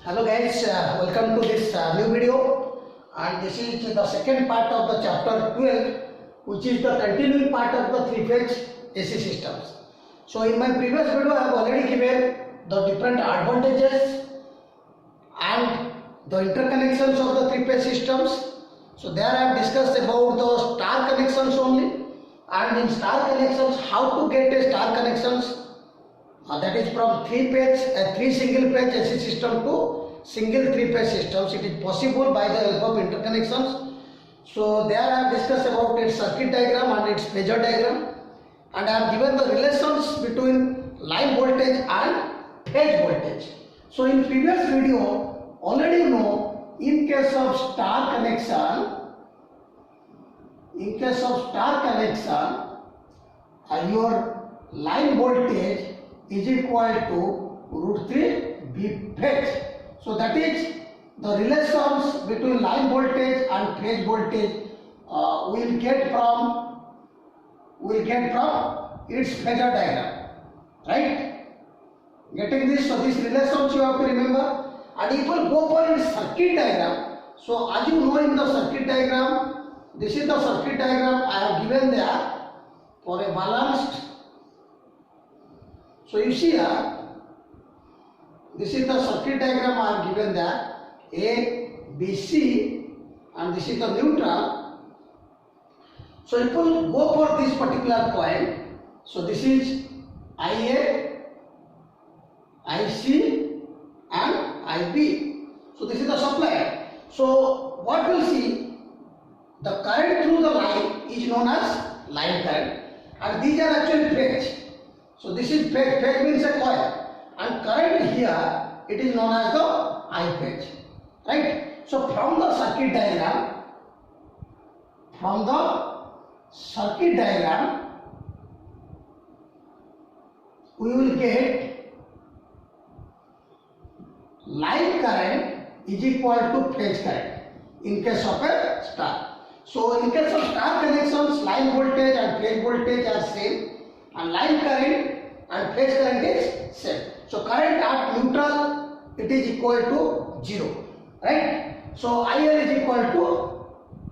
Hello guys, welcome to this new video, and this is the second part of the chapter 12, which is the continuing part of the three-phase AC systems. So in my previous video I have already given the different advantages and the interconnections of the three-phase systems. So there I have discussed about the star connections only, and in star connections how to get a star connections. That is from three single phase AC system to single three phase systems. It is possible by the help of interconnections. So there I have discussed about its circuit diagram and its phasor diagram, and I have given the relations between line voltage and phase voltage. So in previous video already you know, in case of star connection, your line voltage is equal to root 3 V phase. So that is the relations between line voltage and phase voltage we will get from its phasor diagram, right? Getting this? So these relations you have to remember. And if we go for its circuit diagram, so as you know in the circuit diagram, this is the circuit diagram I have given there for a balanced. So you see here, this is the circuit diagram I have given there, A, B, C, and this is the neutral. So if we go for this particular point, so this is IA, IC and IB. So this is the supply. So what we'll see, the current through the line is known as line current, and these are actually phase. So this is phase. Phase means a coil, and current here it is known as the I phase, right? So from the circuit diagram, we will get line current is equal to phase current in case of a star. So in case of star connections, line voltage and phase voltage are same, and line current and phase current is same. So current at neutral, it is equal to 0, right? So IL is equal to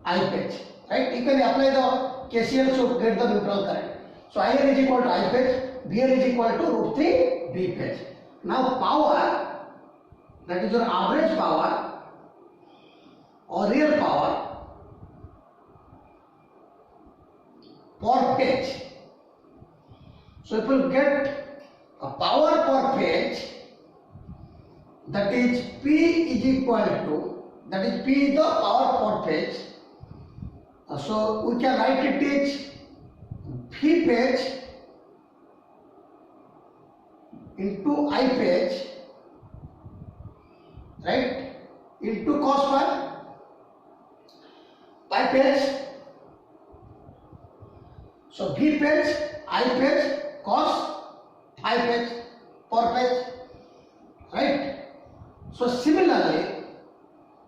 I phase, right? You can apply the KCL to get the neutral current. So IL is equal to I phase, VL is equal to root 3 V phase. Now power, that is your average power or real power per phase. So if you get a power per phase, that is P is equal to, that is P is the power per phase. So we can write it is V phase into I phase, right, into cos pi phase. So V phase, I phase, cos I phase per phase, right? So similarly,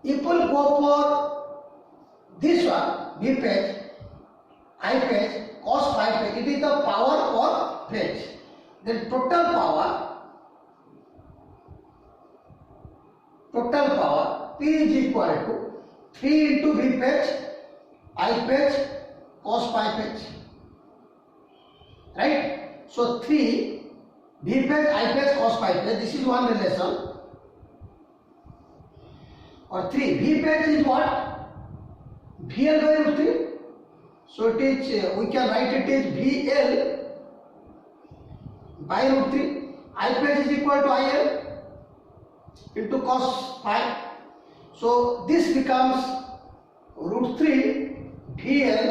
if we go for this one, V phase, I phase, cos phi phase, it is the power per phase. Then total power P is equal to 3 into V phase, I phase, cos phi phase, right? So 3 V phase, I phase, cos phi phase, this is one relation. Or 3 V phase is what? VL by root 3. So it is, we can write it as VL by root 3. I phase is equal to IL into cos phi. So this becomes root 3 VL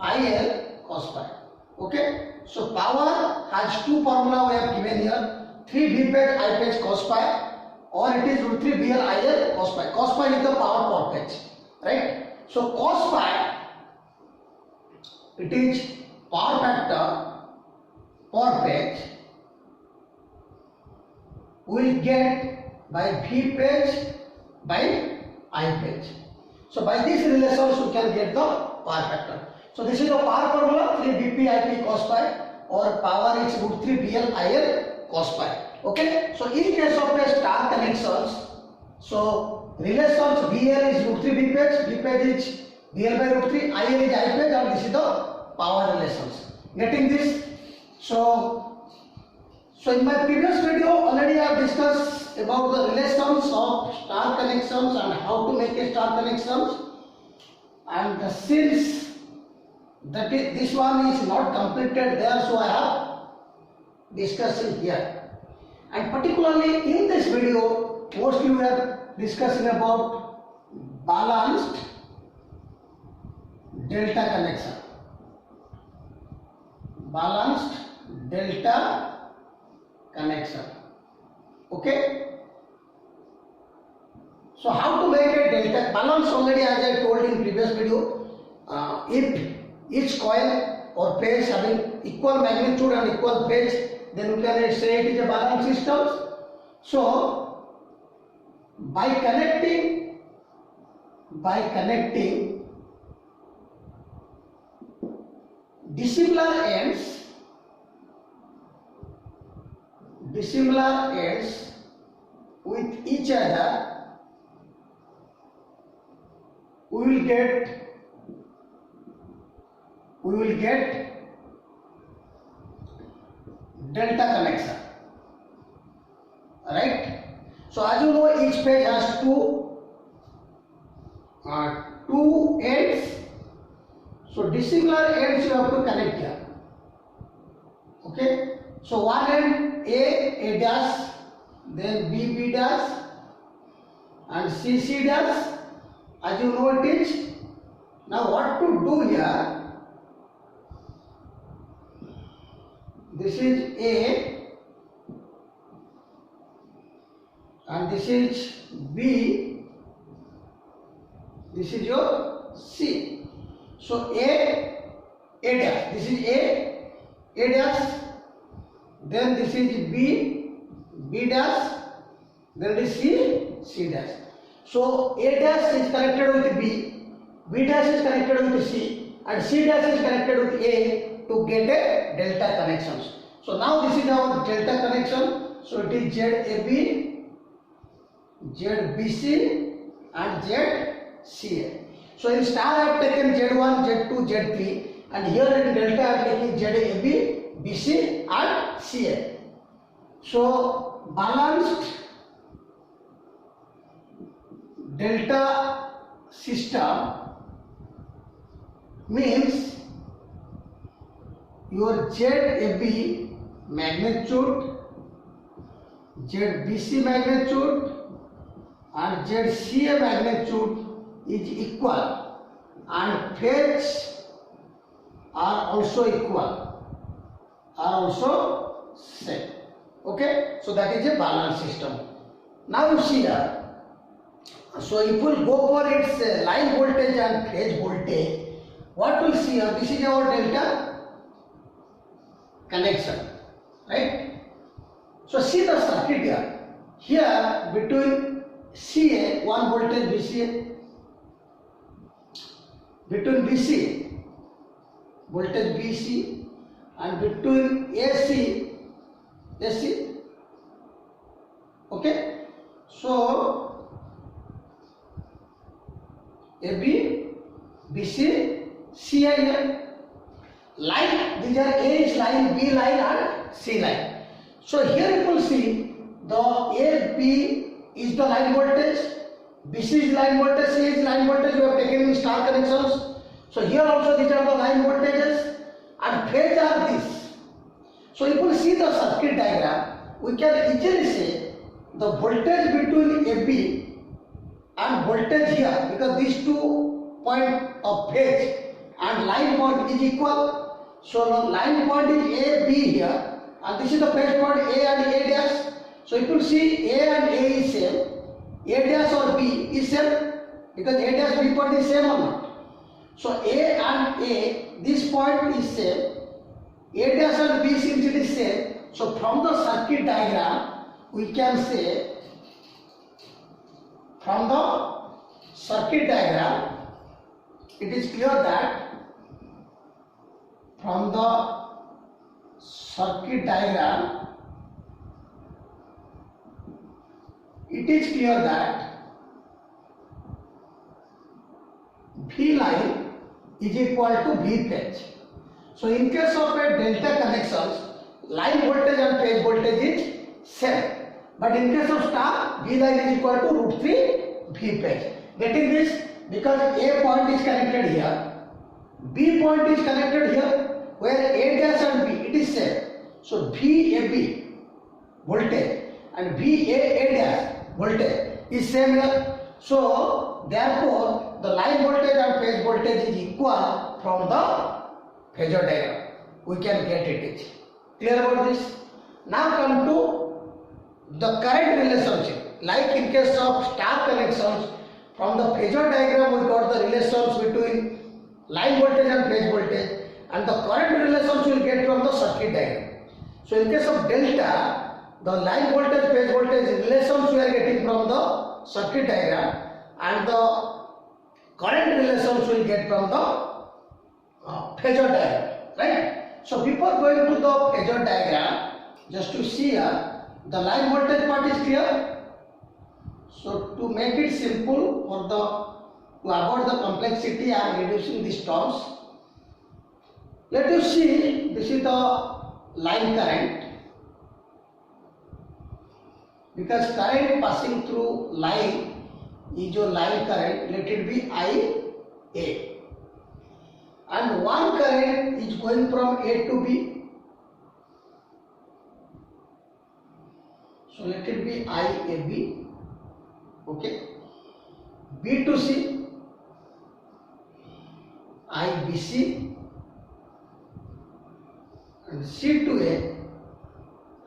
IL cos phi. Okay. So power has two formula we have given here, 3 V phase, I phase, cos phi, or it is root 3 VL IL cos phi. Cos phi is the power per phase, right? So cos phi, it is power factor per phase, we will get by V phase by I phase. So by these relations we can get the power factor. So this is the power formula, 3 Vp Ip cos phi, or power is root 3 VL IL cos phi. Okay. So in case of a star connections, So relations VL is root 3 B page is VL by root 3, IL is I page, and this is the power relations. Getting this? So in my previous video already I have discussed about the relations of star connections and how to make a star connections, and since that this one is not completed there, so I have discussing here, and particularly in this video mostly we are discussing about balanced delta connection. Balanced delta connection. Okay. So how to make a delta balance? Already as I told in previous video, if each coil or phase having equal magnitude and equal phase, then we can say it is a balance system. So by connecting dissimilar ends with each other, we will get delta connection, right? So as you know, each page has two ends, so dissimilar ends you have to connect here. Okay, so one end A dash, then B dash, and C dash, as you know it is. Now what to do here? This is A and this is B, this is your C. So A dash, this is A dash, then this is B dash, then this is C dash. So A dash is connected with B dash is connected with C, and C dash is connected with A to get a delta connections. So now this is our delta connection. So it is ZAB, ZBC and ZCA. So in star I have taken Z1, Z2, Z3, and here in delta I am taking ZAB, BC and CA. So balanced delta system means your ZAB magnitude, ZBC magnitude and ZCA magnitude is equal and phase are also equal, are also same. Okay, so that is a balance system. Now you see here, so if we go for its line voltage and phase voltage, what we see here, this is our delta connection, right? So see the circuit here. Here between CA, one voltage BCA, between BC, voltage BC, and between AC. Okay, so AB, BC, CA here. Line, these are A is line, B line and C line. So here you will see the AB is the line voltage, BC is line voltage, C is line voltage. We have taken in star connections. So here also these are the line voltages and phase are this. So if you see the circuit diagram, we can easily say the voltage between AB and voltage here, because these 2 points of phase and line point is equal. So the line point is A, B here, and this is the phase point A and A dash. So if you see A and A is same, A dash or B is same, because A dash B point is same or not. So A and A, this point is same, A dash and B since it is same. So from the circuit diagram, we can say, from the circuit diagram, it is clear that from the circuit diagram, it is clear that is equal to V phase. So in case of a delta connections, line voltage and phase voltage is same. But in case of star, V line is equal to root 3 V phase. Getting this? Because A point is connected here, B point is connected here, where A dash and B, it is same. So VAB voltage and VAA dash voltage is same here. So therefore, the line voltage and phase voltage is equal from the phasor diagram. We can get it. Clear about this? Now come to the current relationship. Like in case of star connections, from the phasor diagram we got the relations between line voltage and phase voltage, and the current relations will get from the circuit diagram. So in case of delta, the line voltage phase voltage relations we are getting from the circuit diagram, and the current relations will get from the phasor diagram, right? So before going to the phasor diagram, just to see here, the line voltage part is clear. So to make it simple, to avoid the complexity, I am reducing these terms. Let you see, this is the line current. Because current passing through line is your line current, let it be IA. And one current is going from A to B. So let it be IAB. Okay. B to C, IBC, and C to A,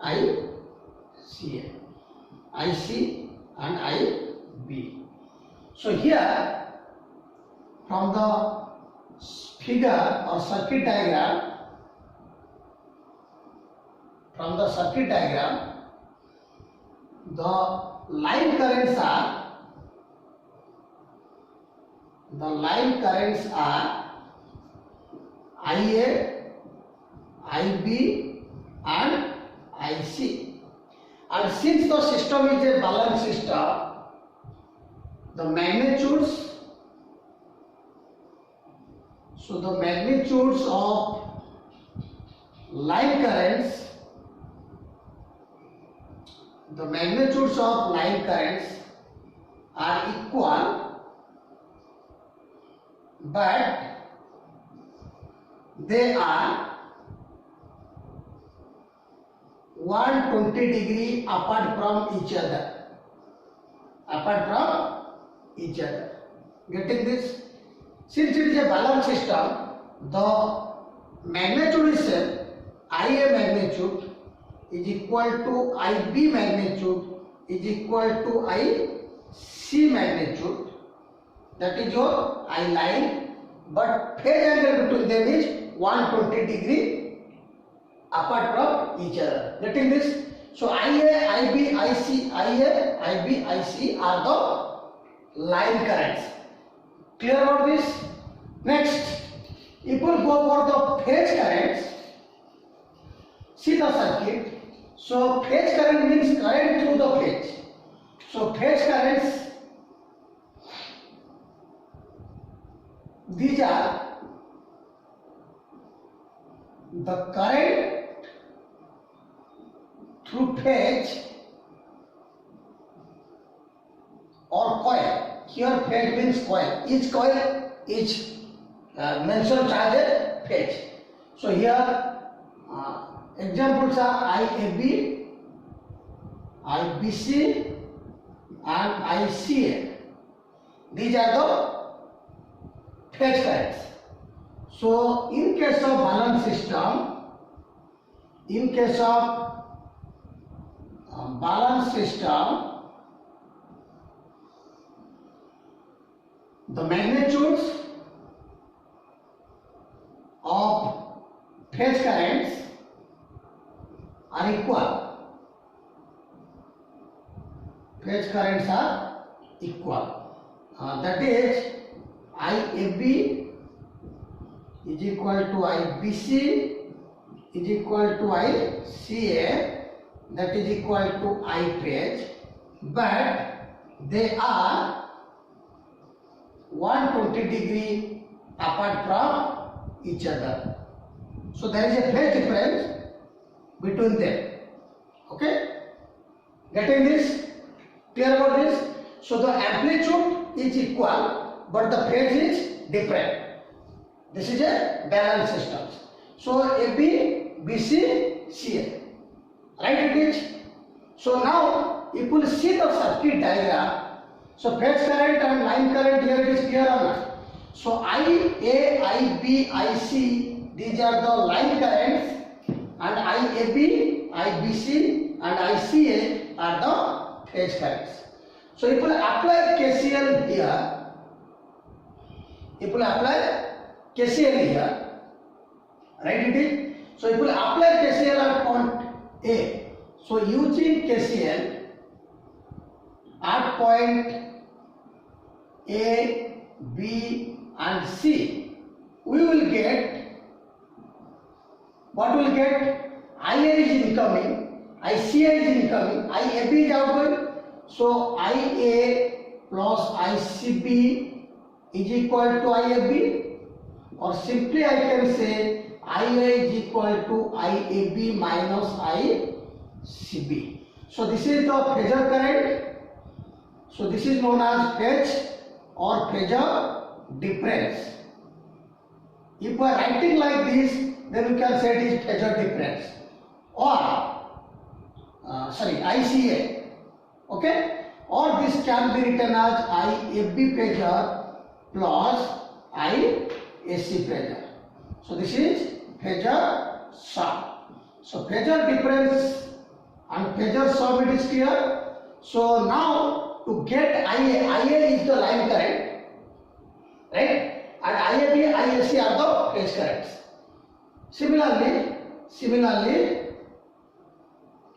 ICA, IC and IB. So here from the figure or circuit diagram, the line currents are IA, IB and IC. And since the system is a balanced system, the magnitudes of line currents, are equal, but they are 120 degree apart from each other. Getting this? Since it is a balanced system, the magnitude is same. IA magnitude is equal to IB magnitude is equal to IC magnitude. That is your I line, but phase angle between them is 120 degree apart from each other. Getting this? So IA, IB, IC, IA, IB, IC are the line currents. Clear about this? Next, if we go for the phase currents, see the circuit. So phase current means current through the phase. So phase currents, these are the current through phase or coil. Here phase means coil. Each coil is mentioned as a phase. So here examples are IAB, IBC and ICA. These are the phase currents. So in case of balanced system, the magnitudes of phase currents are equal. That is IAB is equal to IBC is equal to ICA, that is equal to I phase, but they are 120 degree apart from each other. So there is a phase difference between them. Okay? Getting this? Clear about this? So the amplitude is equal, but the phase is different. This is a balanced system. So AB, BC, CA. Right it is? So now if you see the circuit diagram, so phase current and line current here it is clear or not? So IA, IB, IC, these are the line currents, and IAB, IBC and ICA are the phase currents. So if you apply KCL here, right it is? So if you apply KCL at point A, so using KCL at point A, B and C, we will get, what will get? IA is incoming, ICA is incoming, IAB is outgoing. So IA plus ICB is equal to IAB, or simply I can say IA is equal to IAB minus ICB. So this is the phasor current. So this is known as phase or phasor difference. If we are writing like this, then we can say it is phasor difference, or ICA. Okay, or this can be written as IAB phasor plus IAC phasor. So this is phasor sum. So phasor difference and phasor sum, it is clear. So now to get IA is the line current, right, and IAB, IAC are the phase currents. Similarly,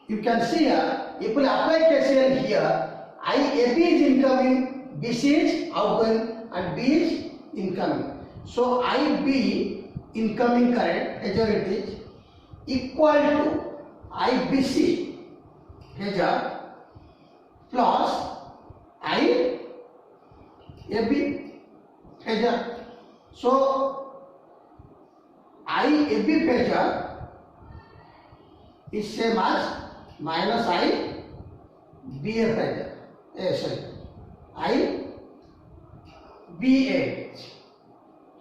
you can see here, if we apply KCL here, IAB is incoming, BC is outgoing and B is incoming. So IB incoming current, phasor it is, equal to IBC phasor plus IAB phasor. So IAB phasor is same as minus IBA phasor. IBA.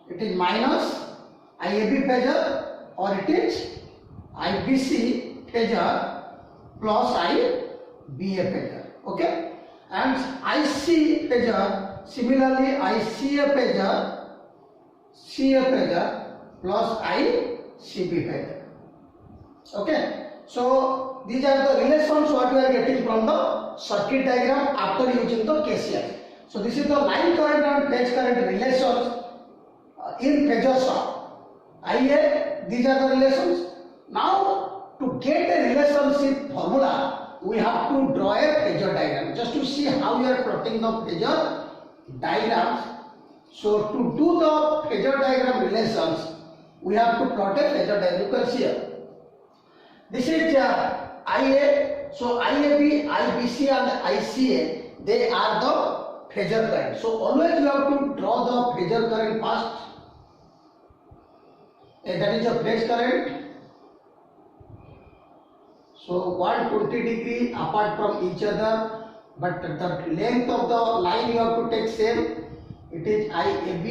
It is minus IAB phasor, or it is IBC phasor plus IBA phasor. Okay, and IC phasor, similarly ICA phasor plus ICB phasor. Okay. So these are the relations what we are getting from the circuit diagram after using the KCL. So this is the line current and phase current relations in phasor sum. IA, these are the relations. Now to get a relationship formula, we have to draw a phasor diagram just to see how we are plotting the phasor diagrams. So to do the phasor diagram relations, we have to plot a phasor diagram. You can see here. This is IA, so IAB, IBC and ICA, they are the phasor current. So always you have to draw the phasor current first. That is the phase current. So 120 degree apart from each other, but the length of the line you have to take same. It is IAB,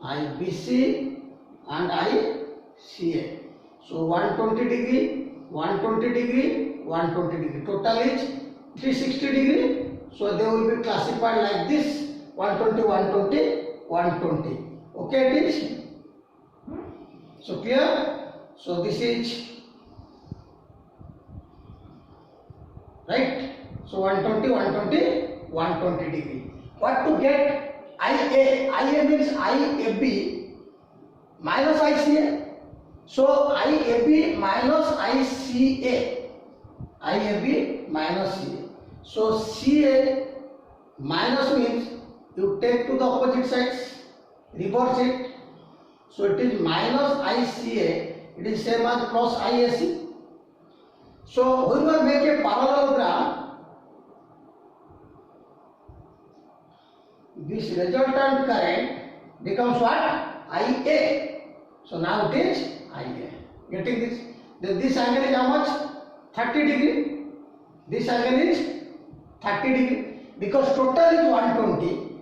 IBC and ICA. So 120 degree, 120 degree, 120 degree. Total is 360 degree. So they will be classified like this: 120, 120, 120. Okay, it is. So clear? So this is right. So 120, 120, 120 degree. What to get? IA. IA means IAB minus ICA. So IAB minus ICA. IAB minus CA. So CA minus means you take to the opposite sides, reverse it. So it is minus ICA. It is same as plus IAC. So when we make a parallelogram, this resultant current becomes what? IA. So now it is IA. Getting this? Then this angle is how much? 30 degree. This angle is 30 degree. Because total is 120.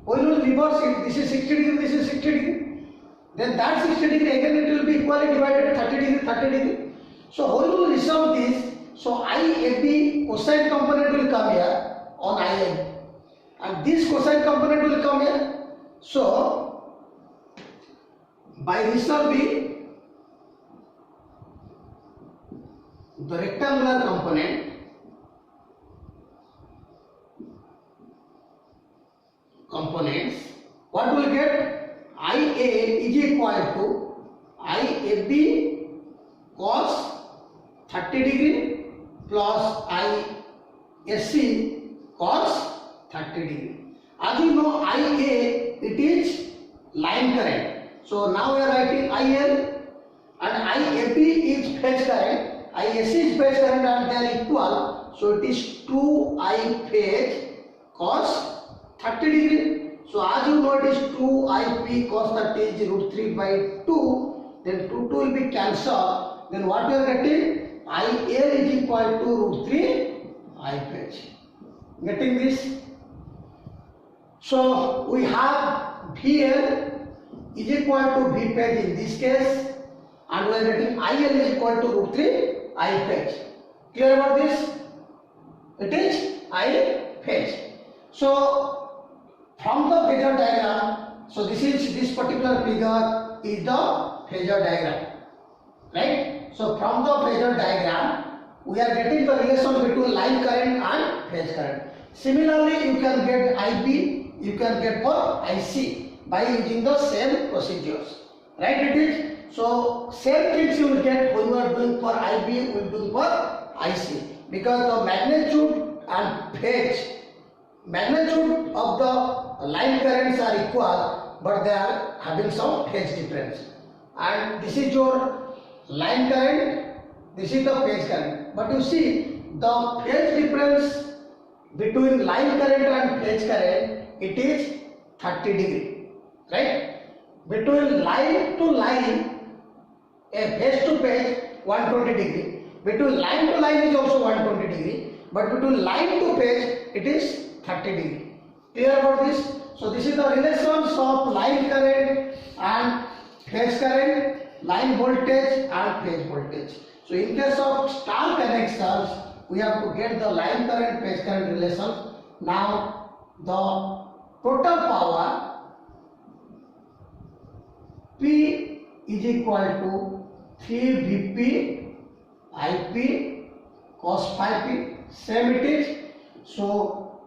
When you reverse it, this is 60 degree, this is 60 degree. Then that 60 degree again it will be equally divided 30 degree, 30 degree. So when you resolve this, so IAB cosine component will come here on IAB. And this cosine component will come here. So by resolving the rectangular components, what will get? IA is equal to IAB cos 30 degree plus ISC cos 30 degree. As you know, IA it is line current. So now we are writing IL, and IAB is phase current, ISC is phase current, and they are equal. So it is 2I phase cos 30 degree. So as you know, it is 2IP cos 30 is root 3 by 2. Then 2 will be cancelled. Then what we are getting? IL is equal to root 3 I phase. Getting this? So we have VL is equal to V phase in this case, and we are getting IL is equal to root 3 I phase. Clear about this? It is I phase. So from the phasor diagram, so this particular figure is the phasor diagram, right? So from the phasor diagram, we are getting the relation between line current and phase current. Similarly, you can get IB, you can get for IC by using the same procedures, right? It is so same things you will get when you are doing for IB, you will do for IC, because the magnitude and phase, magnitude of the line currents are equal, but they are having some phase difference. And this is your line current, this is the phase current. But you see the phase difference between line current and phase current, it is 30 degree, right? Between line to line, a phase to phase, 120 degree. Between line to line is also 120 degree, but between line to phase, it is 30 degree. Clear about this? So this is the relations of line current and phase current, line voltage and phase voltage. So in case of star connections, we have to get the line current phase current relations. Now the total power P is equal to 3 Vp Ip cos phi p. Same it is. So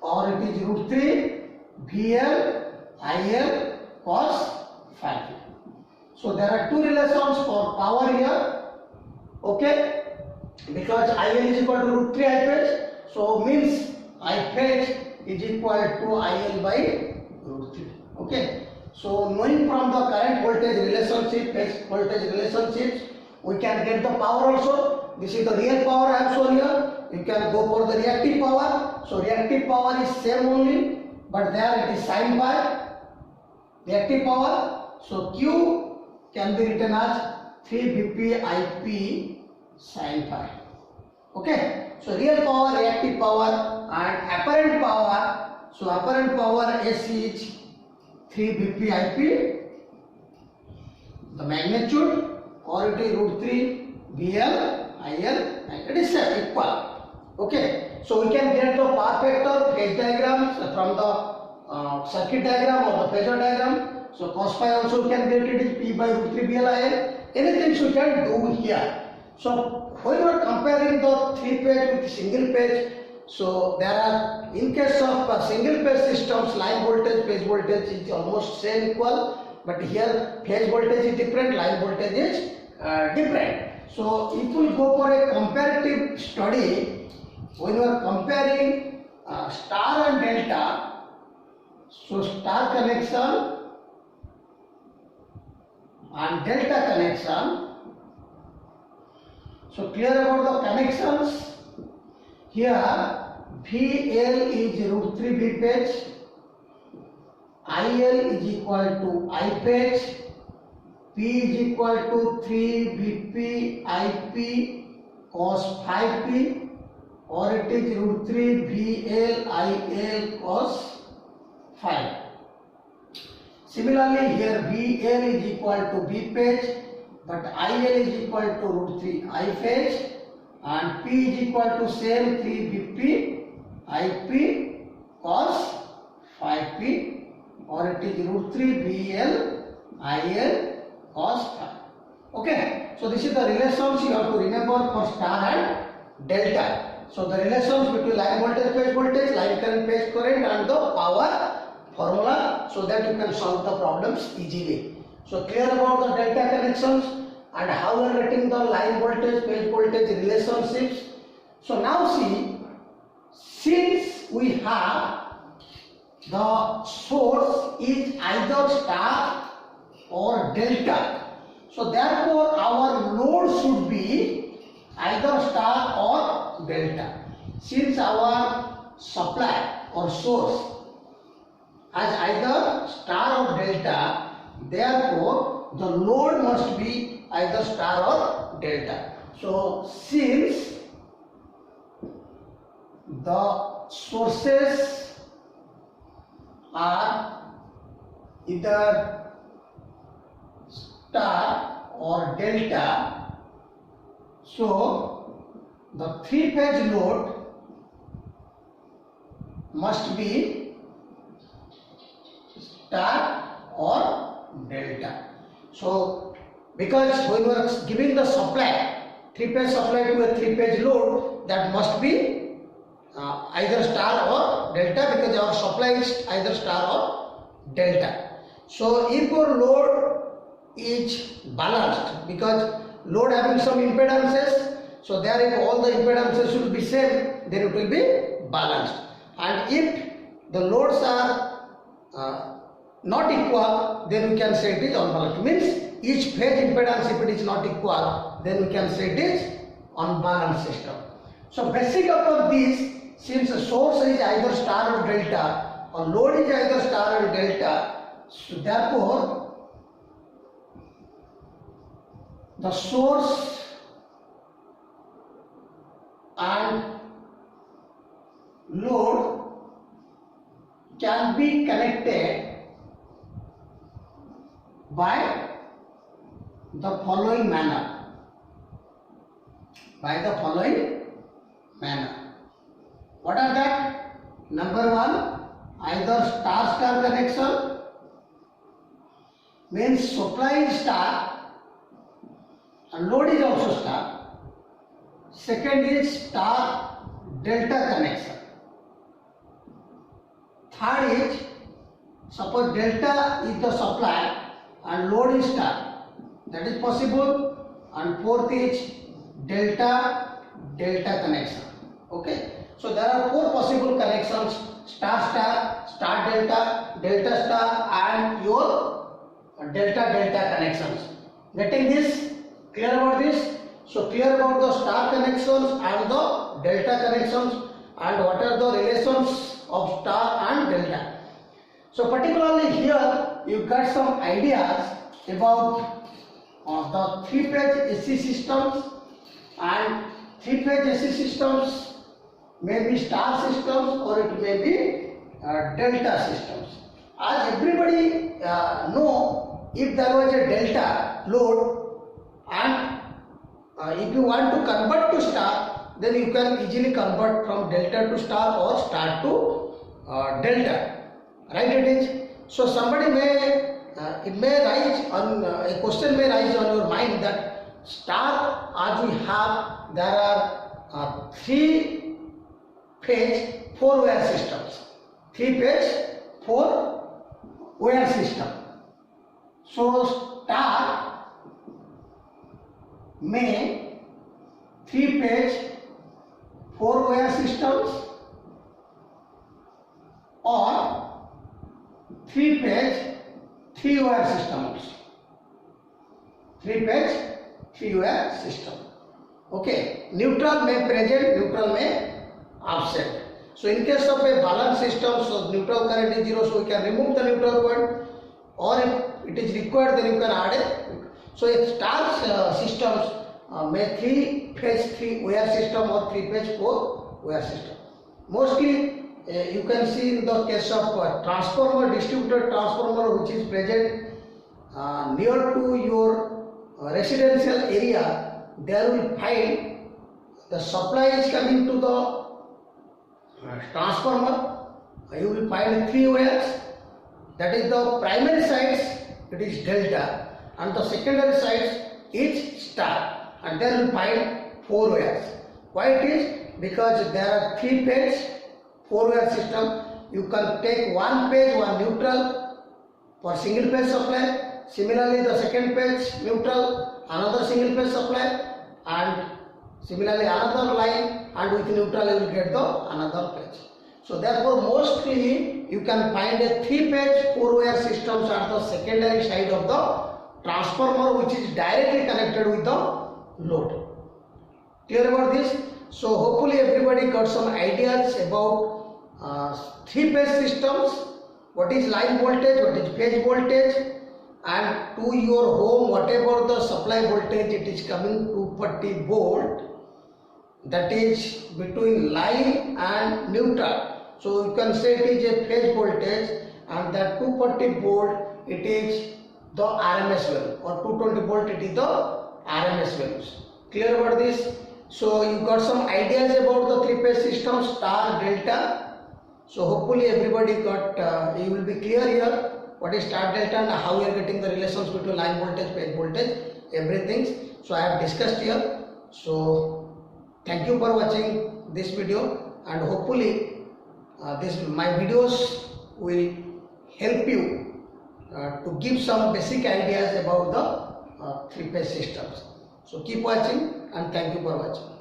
or it is root 3 VL IL cos phi p. So there are two relations for power here, okay, because IL is equal to root 3 I phase, so means I phase is equal to IL by root 3, okay. So knowing from the current voltage relationship, phase voltage relationships, we can get the power also. This is the real power I have shown here. You can go for the reactive power. So reactive power is same only, but there it is sin phi, reactive power. So Q can be written as 3 Vp Ip sin phi. Okay. So real power, reactive power, and apparent power. So apparent power S is 3 Vp Ip, the magnitude, or it is root 3 VL IL, it is equal. Okay, so we can get the path vector phase diagram from the circuit diagram or the phasor diagram. So cos phi also we can get it is P by root 3 VL IL. Anything we can do here. So when we are comparing the three phase with single phase, so there are, in case of single phase systems, line voltage, phase voltage is almost same equal, but here phase voltage is different, line voltage is different. So if we go for a comparative study, when you are comparing star and delta, so star connection and delta connection, so clear about the connections. Here VL is root 3 V phase IL is equal to I phase, P is equal to 3 Vp Ip cos phi p, or it is root 3 VL IL cos phi. Similarly, here VL is equal to V phase, but IL is equal to root 3 I phase, and P is equal to same 3 Vp Ip cos phi p, or it is root 3 VL IL cos phi. Okay, so this is the relations you have to remember for star and delta. So the relations between line voltage, line current, phase current, and the power formula, so that you can solve the problems easily. So clear about the delta connections and how we are getting the line voltage, phase voltage relationships. So now see, since we have the source is either star or delta, so therefore our load should be either star or delta. Since our supply or source has either star or delta, therefore the load must be either star or delta. So since the sources are either star or delta, so the three-phase load must be star or delta. So because when we are giving the supply, three-phase supply to a three-phase load, that must be either star or delta, because our supply is either star or delta. So if your load is balanced, because load having some impedances, so there if all the impedances will be same, then it will be balanced. And if the loads are not equal, then we can say it is unbalanced. Means each phase impedance, if it is not equal, then we can say it is unbalanced system. So basic upon this, since the source is either star or delta, or load is either star or delta, so therefore the source and load can be connected by the following manner. What are that? Number one, either star-star connection, means supply is star and load is also star. Second is star-delta connection. Third is, suppose delta is the supply and load is star, that is possible. And fourth is delta-delta connection. Okay, so there are four possible connections: star-star, star-delta, delta-star, and your delta-delta connections. Getting this? Clear about this? So clear about the star connections and the delta connections, and what are the relations of star and delta. So particularly here you got some ideas about the three-phase AC systems, and three-phase AC systems may be star systems or it may be delta systems. As everybody know, if there was a delta load and if you want to convert to star, then you can easily convert from delta to star or star to delta, right? It is. So somebody may it may rise on a question may rise on your mind that star, as we have, there are three phase 4-wire systems. 3-phase 4-wire system. So star may 3-phase 4-wire systems or 3-phase 3-wire systems. 3-phase 3-wire system. Okay, neutral may present, neutral may absent. So in case of a balanced system, so neutral current is 0, so we can remove the neutral point, or if it is required, then you can add it. So a star systems may 3-phase 3-wire system or 3-phase 4-wire system. Mostly you can see in the case of transformer, distributed transformer which is present near to your residential area, there will find the supply is coming to the transformer. You will find 3 wires. That is the primary sides, it is delta, and the secondary sides is star, and there will find 4 wires. Why it is? Because there are 3-phase 4-wire system. You can take one phase, one neutral for single phase supply. Similarly, the second phase neutral, another single phase supply, and similarly another line, and with neutral you will get the another phase. So therefore mostly you can find a 3-phase 4-wire systems at the secondary side of the transformer, which is directly connected with the load. Clear about this? So hopefully everybody got some ideas about 3-phase systems, what is line voltage, what is phase voltage, and to your home whatever the supply voltage it is coming 240 volt, that is between line and neutral. So you can say it is a phase voltage, and that 240 volt it is the RMS value, or 220 volt it is the RMS values. Clear about this? So you got some ideas about the 3-phase system, star, delta. So hopefully everybody got, you will be clear here what is star, delta, and how you are getting the relations between line voltage, phase voltage, everything. So I have discussed here. So thank you for watching this video, and hopefully my videos will help you to give some basic ideas about the 3-phase systems. So keep watching, and thank you for watching.